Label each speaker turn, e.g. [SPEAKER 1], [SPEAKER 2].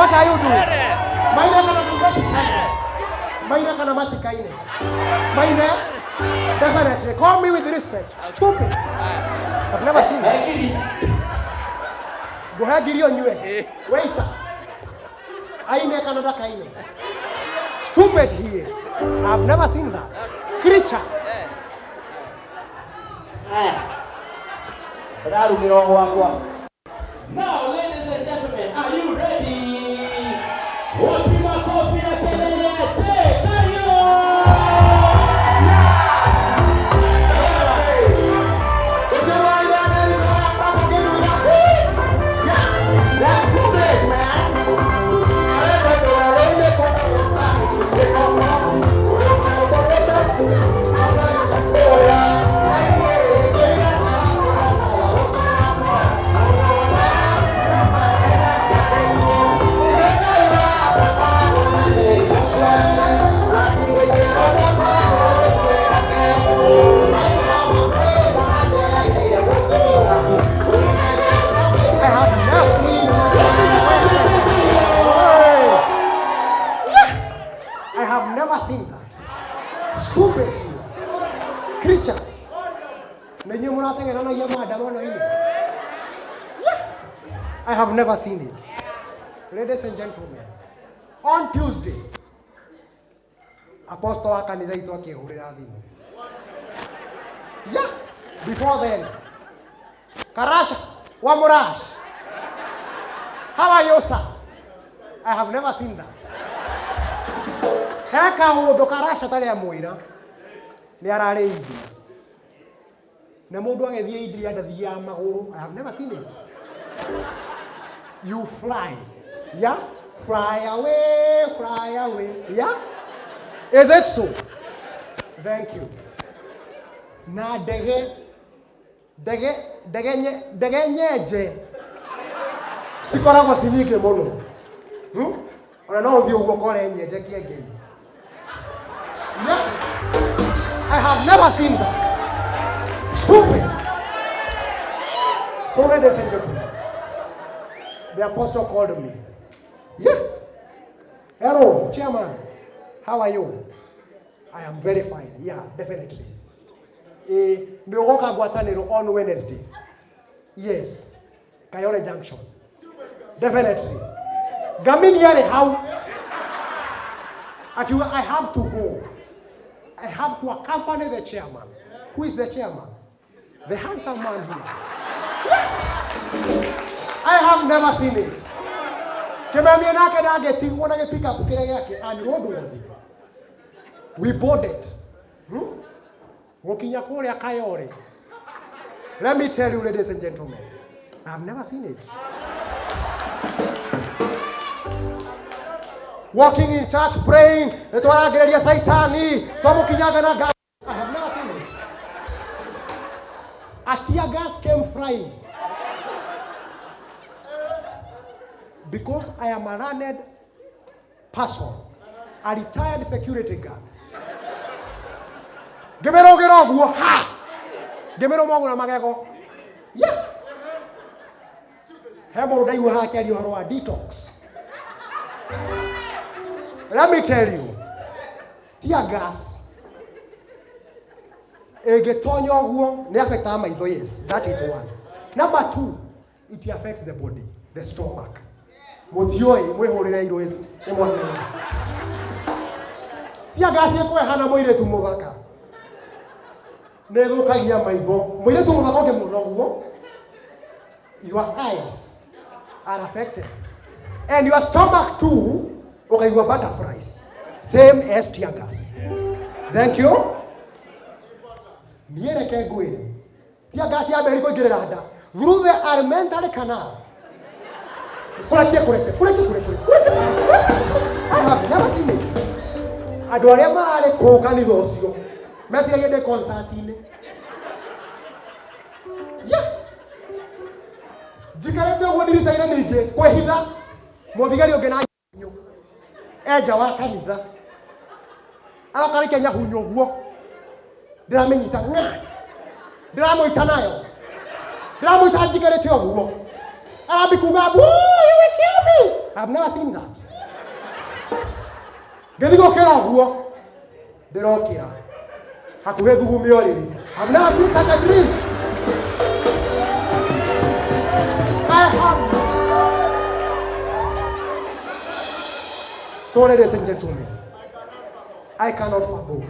[SPEAKER 1] What are you doing? Maina kana matikaine. Maina, definitely. Call me with respect. Stupid. I've never seen that. Go ahead, give you a new way. Wait. Aine kana dakaine. Stupid he is. I've never seen that. Creature.
[SPEAKER 2] Now, ladies and gentlemen, are you ready? Wapi makofi na kelele, Kahiu! Is it right now that you have back again with that beat? Yeah, that's cool days, man.
[SPEAKER 1] Stupid creatures. I have never seen it. Ladies and gentlemen, on Tuesday, Apostle wa kanitha itu akihurira thimu. Yeah, before then, Karasha, Wamurash. How are you, sir? I have never seen that. Heka mundu Karasha tari amwira ni arari Ithe. Na mundu agethie Ithe andathia maguru. I have never seen it. You fly. Yeah? Fly away, fly away. Yeah? Is it so? Thank you. Na ndege nyenje sikoragwo cinyingi muno. Ona no uthio uguo kore nyenje kiengei. Yeah. I have never seen that. Stupid. So ladies and gentlemen, the apostle called me. Yeah. Hello, chairman. How are you? I am very fine. Yeah, definitely. Niogoka ngwataniro on Wednesday. Yes. Kayole Junction. Definitely. Gamini yale how? Actually, I have to go. I have to accompany the chairman. Who is the chairman? The handsome man here. I have never seen it. Kemamia nake na geti wona ge pick up kile yake and road was. We boarded. Wokinya kule Kayole. Let me tell you, ladies and gentlemen, I have never seen it. Walking in church praying, I have never seen it. A tear gas came flying. Because I am a learned person, a retired security guard. Gemero ha! Gemero maguna magego. Yeah. Hemo dai wa haki ali horo detox. Let me tell you, tear gas. Egetonyo guo ne affect maitho, yes, that is one. Number two, it affects the body, the stomach. Muthioi mwihurire iro etu ni mwana. Tear gas yekwe hana moire tu muthaka. Ne thukagia maitho. Moire tu muthaka ke muno guo. Your eyes are affected. And your stomach too. Okay, you are butterflies. Same as tear gas. Thank you. Niere ke gwire. Tear gas ya beri ko girera nda. Through the alimentary canal. I have never seen it. Adore mare ko kanitho cio. Mesi yende concert ine. Yeah. Jikarete wodiri ire nige kwehitha. Muthigari ogena eja wa kanitha akari kenya hunyo guo ndiramenyita ndiramoita nayo ndiramoita njikarete oguo arabikuga you will kill me I've never seen that. Gedigo kera huo. Ndirokira. Hakuhe thugumi oriri. I've never seen such a dream. I have. So ladies and gentlemen, I cannot fathom.